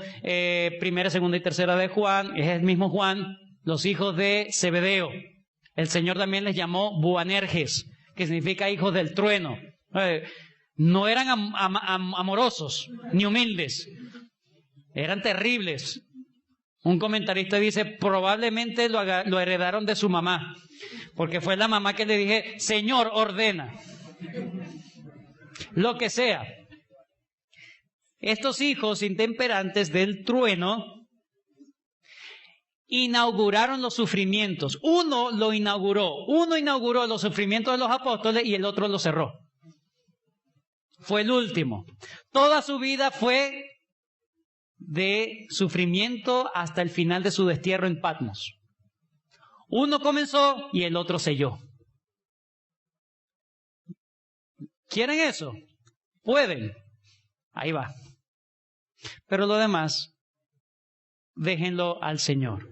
primera, segunda y tercera de Juan, es el mismo Juan, los hijos de Zebedeo. El Señor también les llamó Boanerges, que significa hijos del trueno. No eran amorosos ni humildes, eran terribles. Un comentarista dice, probablemente lo heredaron de su mamá, porque fue la mamá que le dije, Señor, ordena. Lo que sea. Estos hijos intemperantes del trueno inauguraron los sufrimientos. Uno inauguró los sufrimientos de los apóstoles y el otro los cerró. Fue el último. Toda su vida fue de sufrimiento hasta el final de su destierro en Patmos. Uno comenzó y el otro selló. ¿Quieren eso? Pueden. Ahí va. Pero lo demás, déjenlo al Señor.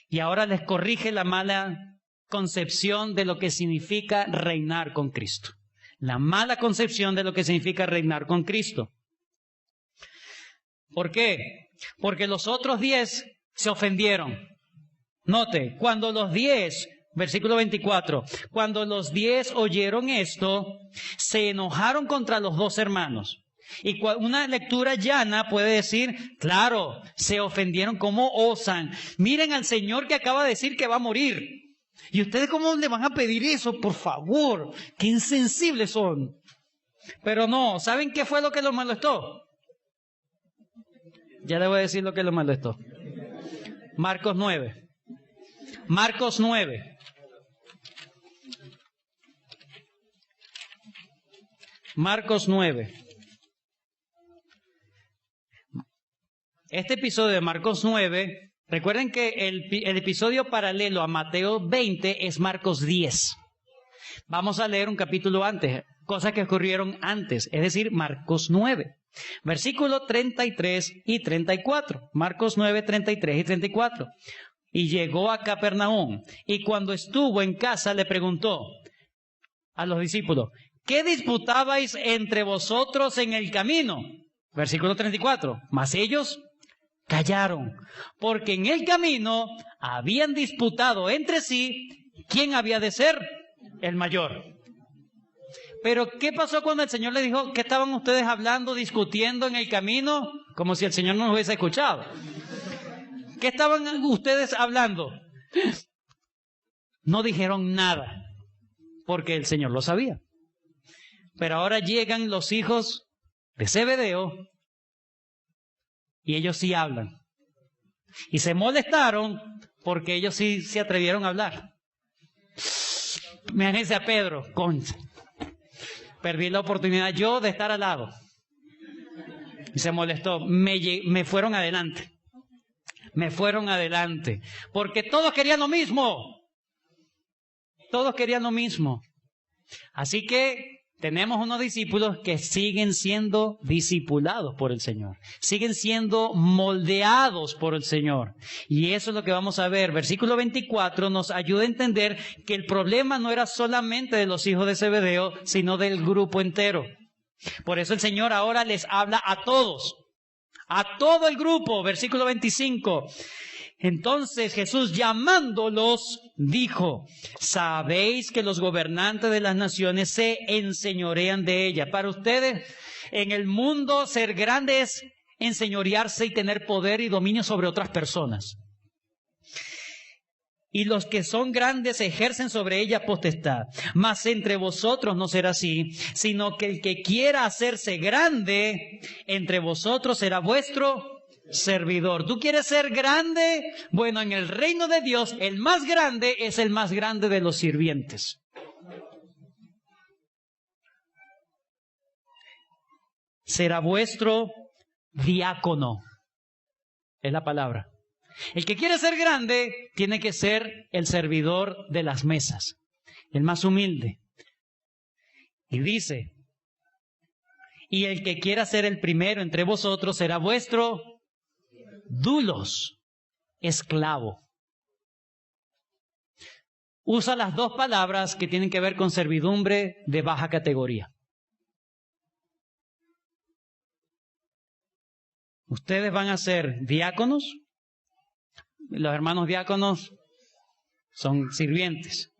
Y ahora les corrige la mala concepción de lo que significa reinar con Cristo. La mala concepción de lo que significa reinar con Cristo. ¿Por qué? Porque los otros 10 se ofendieron. Note, cuando los 10, versículo 24, cuando los 10 oyeron esto, se enojaron contra los dos hermanos. Y una lectura llana puede decir, claro, se ofendieron, ¿cómo osan? Miren al Señor que acaba de decir que va a morir. ¿Y ustedes cómo le van a pedir eso? Por favor, qué insensibles son. Pero no, ¿saben qué fue lo que los molestó? Ya les voy a decir lo que los molestó. Marcos 9. Marcos 9. Marcos 9. Este episodio de Marcos 9, recuerden que el episodio paralelo a Mateo 20 es Marcos 10. Vamos a leer un capítulo antes, cosas que ocurrieron antes, es decir, Marcos 9. Versículo 33 y 34. Marcos 9, 33 y 34. Y llegó a Capernaum, y cuando estuvo en casa le preguntó a los discípulos, ¿qué disputabais entre vosotros en el camino? Versículo 34. Mas ellos callaron, porque en el camino habían disputado entre sí quién había de ser el mayor. Pero ¿qué pasó cuando el Señor le dijo, ¿qué estaban ustedes hablando, discutiendo en el camino? Como si el Señor no nos hubiese escuchado. ¿Qué estaban ustedes hablando? No dijeron nada, porque el Señor lo sabía. Pero ahora llegan los hijos de Zebedeo y ellos sí hablan. Y se molestaron porque ellos sí se atrevieron a hablar. Imagínense a Pedro, concha. Perdí la oportunidad yo de estar al lado. Y se molestó. Me fueron adelante. Me fueron adelante. Porque todos querían lo mismo. Todos querían lo mismo. Así que tenemos unos discípulos que siguen siendo discipulados por el Señor. Siguen siendo moldeados por el Señor. Y eso es lo que vamos a ver. Versículo 24 nos ayuda a entender que el problema no era solamente de los hijos de Zebedeo, sino del grupo entero. Por eso el Señor ahora les habla a todos. A todo el grupo. Versículo 25. Entonces Jesús, llamándolos, dijo, sabéis que los gobernantes de las naciones se enseñorean de ellas. Para ustedes, en el mundo, ser grande es enseñorearse y tener poder y dominio sobre otras personas. Y los que son grandes ejercen sobre ellas potestad. Mas entre vosotros no será así, sino que el que quiera hacerse grande entre vosotros será vuestro servidor. ¿Tú quieres ser grande? Bueno, en el reino de Dios, el más grande es el más grande de los sirvientes. Será vuestro diácono. Es la palabra. El que quiere ser grande tiene que ser el servidor de las mesas, el más humilde. Y dice, y el que quiera ser el primero entre vosotros será vuestro dulos, esclavo. Usa las dos palabras que tienen que ver con servidumbre de baja categoría. Ustedes van a ser diáconos. Los hermanos diáconos son sirvientes.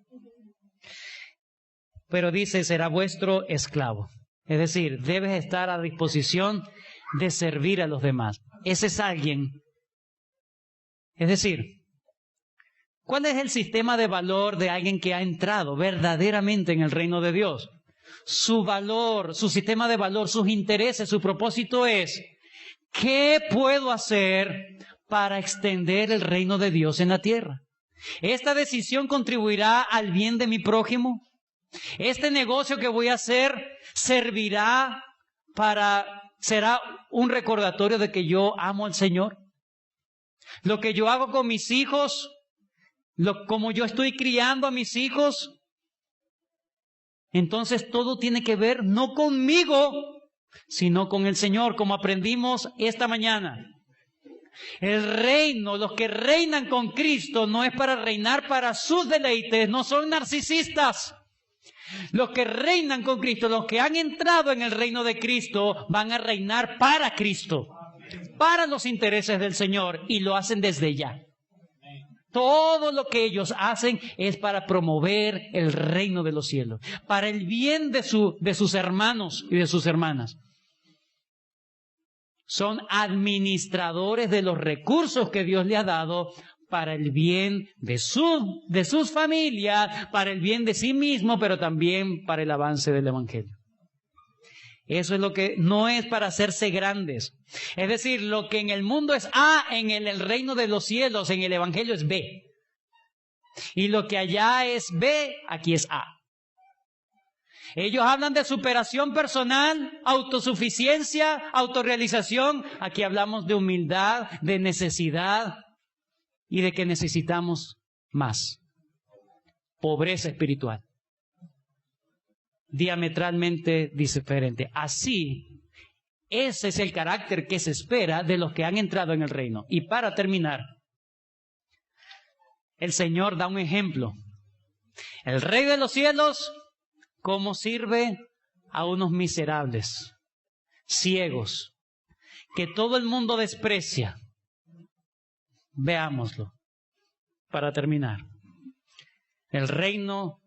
Pero dice, será vuestro esclavo. Es decir, debes estar a disposición de servir a los demás. Ese es alguien. Es decir, ¿cuál es el sistema de valor de alguien que ha entrado verdaderamente en el reino de Dios? Su valor, su sistema de valor, sus intereses, su propósito es, ¿qué puedo hacer para extender el reino de Dios en la tierra? ¿Esta decisión contribuirá al bien de mi prójimo? ¿Este negocio que voy a hacer servirá será un recordatorio de que yo amo al Señor? Lo que yo hago con mis hijos, como yo estoy criando a mis hijos, entonces todo tiene que ver no conmigo, sino con el Señor, como aprendimos esta mañana. El reino, los que reinan con Cristo, no es para reinar para sus deleites, no son narcisistas. Los que reinan con Cristo, los que han entrado en el reino de Cristo, van a reinar para Cristo, para los intereses del Señor, y lo hacen desde ya. Todo lo que ellos hacen es para promover el reino de los cielos, para el bien de sus hermanos y de sus hermanas. Son administradores de los recursos que Dios le ha dado para el bien de sus familias, para el bien de sí mismo, pero también para el avance del Evangelio. Eso es lo que no es para hacerse grandes. Es decir, lo que en el mundo es A, en el reino de los cielos, en el Evangelio es B. Y lo que allá es B, aquí es A. Ellos hablan de superación personal, autosuficiencia, autorrealización. Aquí hablamos de humildad, de necesidad y de que necesitamos más. Pobreza espiritual. Diametralmente diferente. Así, ese es el carácter que se espera de los que han entrado en el reino. Y para terminar, el Señor da un ejemplo. El Rey de los cielos, ¿cómo sirve a unos miserables, ciegos, que todo el mundo desprecia? Veámoslo para terminar. El reino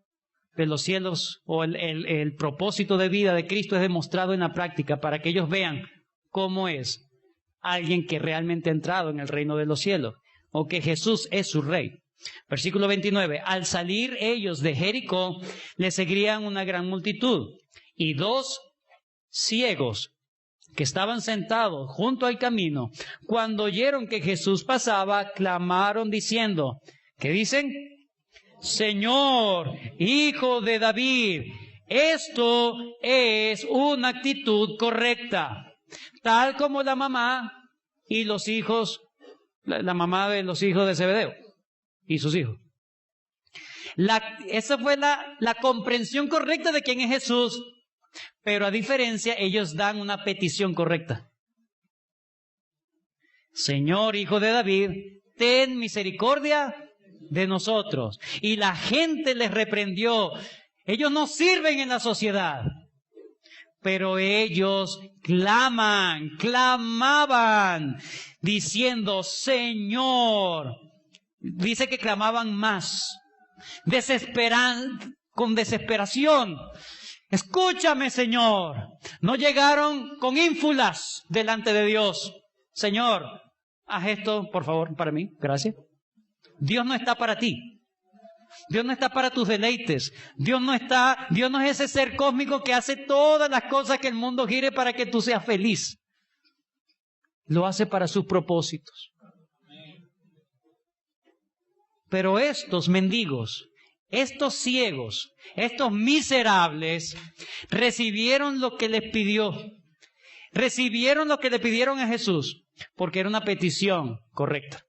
de los cielos o el propósito de vida de Cristo es demostrado en la práctica para que ellos vean cómo es alguien que realmente ha entrado en el reino de los cielos o que Jesús es su Rey. Versículo 29. Al salir ellos de Jericó, le seguían una gran multitud y 2 ciegos que estaban sentados junto al camino, cuando oyeron que Jesús pasaba, clamaron diciendo, ¿qué dicen? Señor, Hijo de David. Esto es una actitud correcta, tal como la mamá y los hijos, la mamá de los hijos de Zebedeo y sus hijos. Esa fue la comprensión correcta de quién es Jesús, pero a diferencia, ellos dan una petición correcta. Señor, Hijo de David, ten misericordia de nosotros. Y la gente les reprendió. Ellos no sirven en la sociedad, pero ellos clamaban, diciendo, Señor. Dice que clamaban más, con desesperación. Escúchame, Señor. No llegaron con ínfulas delante de Dios. Señor, haz esto, por favor, para mí. Gracias. Dios no está para ti. Dios no está para tus deleites. Dios no es ese ser cósmico que hace todas las cosas que el mundo gire para que tú seas feliz. Lo hace para sus propósitos. Pero estos mendigos, estos ciegos, estos miserables, recibieron lo que les pidió. Recibieron lo que le pidieron a Jesús, porque era una petición correcta.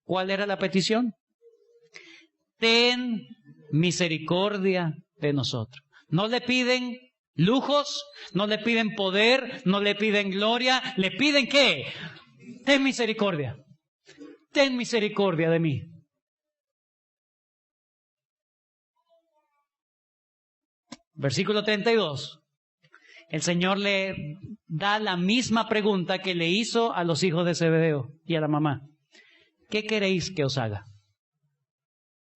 ¿Cuál era la petición? Ten misericordia de nosotros. No le piden lujos, no le piden poder, no le piden gloria, le piden ¿qué? Ten misericordia. Ten misericordia de mí. Versículo 32. El Señor le da la misma pregunta que le hizo a los hijos de Zebedeo y a la mamá. ¿Qué queréis que os haga?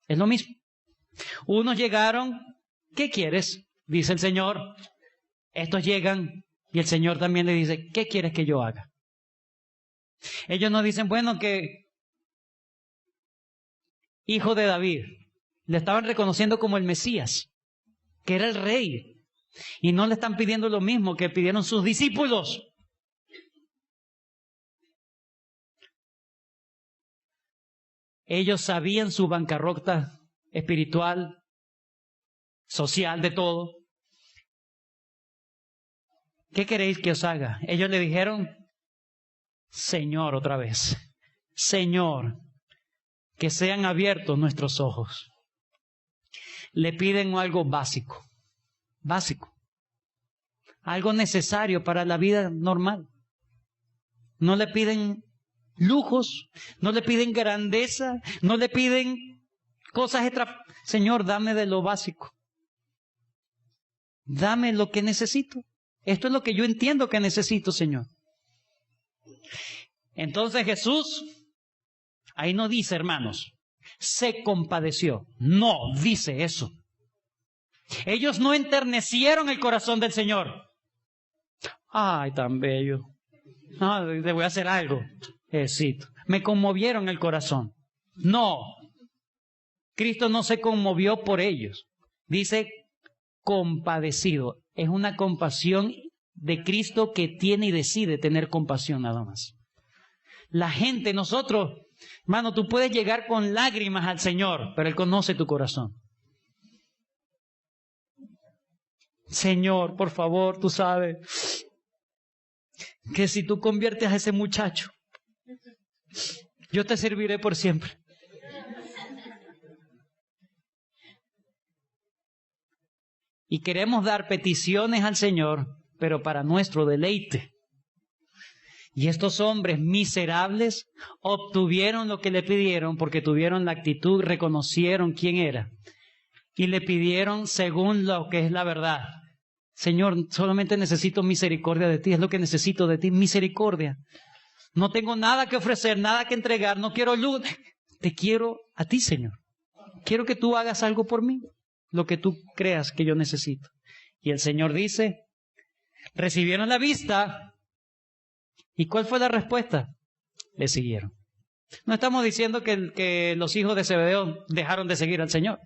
Es lo mismo. Unos llegaron, ¿qué quieres? Dice el Señor. Estos llegan y el Señor también le dice, ¿qué quieres que yo haga? Ellos no dicen, bueno, que hijo de David. Le estaban reconociendo como el Mesías, que era el rey. Y no le están pidiendo lo mismo que pidieron sus discípulos. Ellos sabían su bancarrota espiritual, social, de todo. ¿Qué queréis que os haga? Ellos le dijeron, Señor, otra vez, Señor, que sean abiertos nuestros ojos. Le piden algo básico, algo necesario para la vida normal. No le piden lujos, no le piden grandeza, no le piden cosas extra. Señor, dame de lo básico. Dame lo que necesito. Esto es lo que yo entiendo que necesito, Señor. Entonces Jesús, ahí no dice, hermanos, se compadeció. No dice eso. Ellos no enternecieron el corazón del Señor. Ay, tan bello. No, le voy a hacer algo. Me conmovieron el corazón. No. Cristo no se conmovió por ellos. Dice compadecido. Es una compasión de Cristo que tiene y decide tener compasión nada más. La gente, nosotros, hermano, tú puedes llegar con lágrimas al Señor, pero Él conoce tu corazón. Señor, por favor, tú sabes que si tú conviertes a ese muchacho, yo te serviré por siempre. Y queremos dar peticiones al Señor, pero para nuestro deleite. Y estos hombres miserables obtuvieron lo que le pidieron porque tuvieron la actitud, reconocieron quién era. Y le pidieron según lo que es la verdad. Señor, solamente necesito misericordia de ti, es lo que necesito de ti, misericordia. No tengo nada que ofrecer, nada que entregar, no quiero luz. Te quiero a ti, Señor. Quiero que tú hagas algo por mí, lo que tú creas que yo necesito. Y el Señor dice, recibieron la vista. ¿Y cuál fue la respuesta? Le siguieron. No estamos diciendo que los hijos de Zebedeo dejaron de seguir al Señor.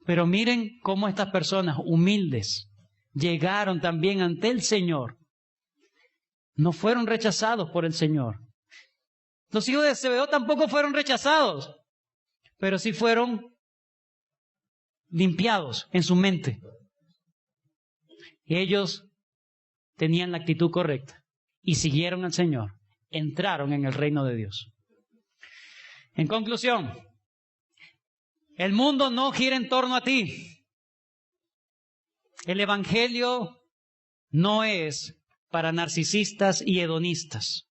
Pero miren cómo estas personas humildes llegaron también ante el Señor. No fueron rechazados por el Señor. Los hijos de Zebedeo tampoco fueron rechazados, pero sí fueron limpiados en su mente. Ellos tenían la actitud correcta y siguieron al Señor. Entraron en el reino de Dios. En conclusión, el mundo no gira en torno a ti. El Evangelio no es para narcisistas y hedonistas.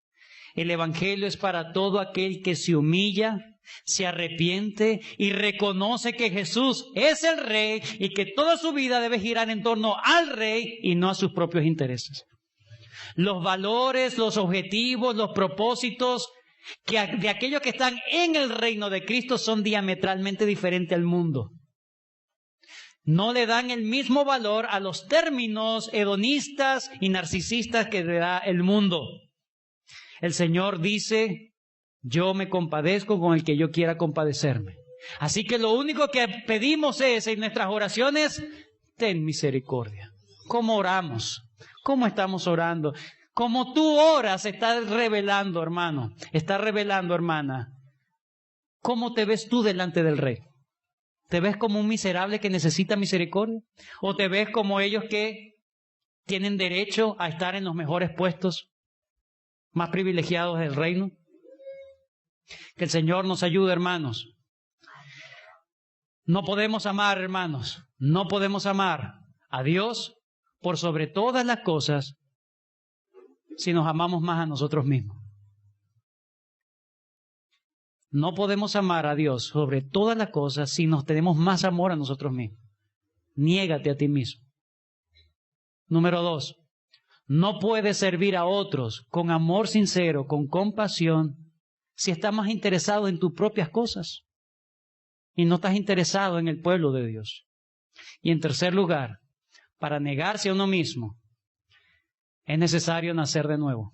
El Evangelio es para todo aquel que se humilla, se arrepiente y reconoce que Jesús es el Rey y que toda su vida debe girar en torno al Rey y no a sus propios intereses. Los valores, los objetivos, los propósitos de aquellos que están en el reino de Cristo son diametralmente diferentes al mundo. No le dan el mismo valor a los términos hedonistas y narcisistas que le da el mundo. El Señor dice, yo me compadezco con el que yo quiera compadecerme. Así que lo único que pedimos es en nuestras oraciones, ten misericordia. ¿Cómo oramos? ¿Cómo estamos orando? Como tú oras, estás revelando, hermano. Estás revelando, hermana. ¿Cómo te ves tú delante del Rey? ¿Te ves como un miserable que necesita misericordia? ¿O te ves como ellos que tienen derecho a estar en los mejores puestos, más privilegiados del reino? Que el Señor nos ayude, hermanos. No podemos amar, hermanos. No podemos amar a Dios por sobre todas las cosas si nos amamos más a nosotros mismos. No podemos amar a Dios sobre todas las cosas si nos tenemos más amor a nosotros mismos. Niégate a ti mismo. Número 2. No puedes servir a otros con amor sincero, con compasión, si estás más interesado en tus propias cosas y no estás interesado en el pueblo de Dios. Y en tercer lugar, para negarse a uno mismo, es necesario nacer de nuevo.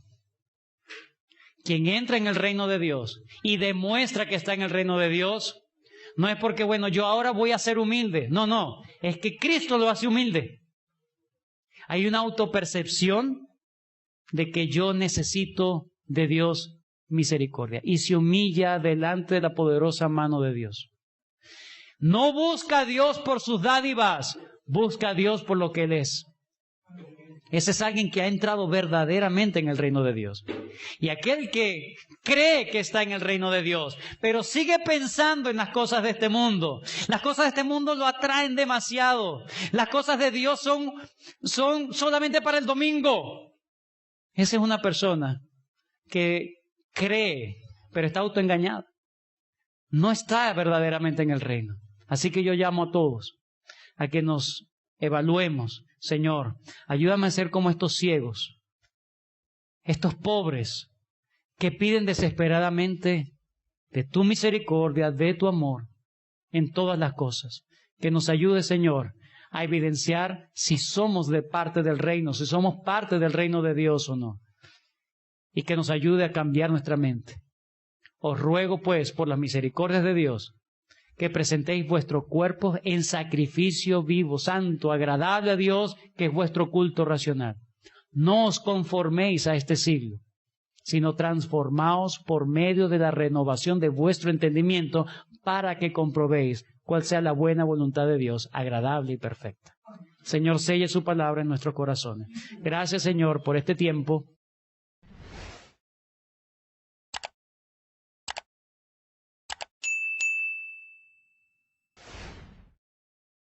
Quien entra en el reino de Dios y demuestra que está en el reino de Dios, no es porque, bueno, yo ahora voy a ser humilde. No, es que Cristo lo hace humilde. Hay una autopercepción de que yo necesito de Dios misericordia y se humilla delante de la poderosa mano de Dios. No busca a Dios por sus dádivas, busca a Dios por lo que Él es. Ese es alguien que ha entrado verdaderamente en el reino de Dios. Y aquel que cree que está en el reino de Dios, pero sigue pensando en las cosas de este mundo. Las cosas de este mundo lo atraen demasiado. Las cosas de Dios son solamente para el domingo. Esa es una persona que cree, pero está autoengañada. No está verdaderamente en el reino. Así que yo llamo a todos a que nos evaluemos. Señor, ayúdame a ser como estos ciegos, estos pobres que piden desesperadamente de tu misericordia, de tu amor en todas las cosas. Que nos ayude, Señor, a evidenciar si somos de parte del reino, si somos parte del reino de Dios o no. y que nos ayude a cambiar nuestra mente. Os ruego, pues, por las misericordias de Dios, que presentéis vuestros cuerpos en sacrificio vivo, santo, agradable a Dios, que es vuestro culto racional. No os conforméis a este siglo, sino transformaos por medio de la renovación de vuestro entendimiento, para que comprobéis cuál sea la buena voluntad de Dios, agradable y perfecta. Señor, selle su palabra en nuestros corazones. Gracias, Señor, por este tiempo.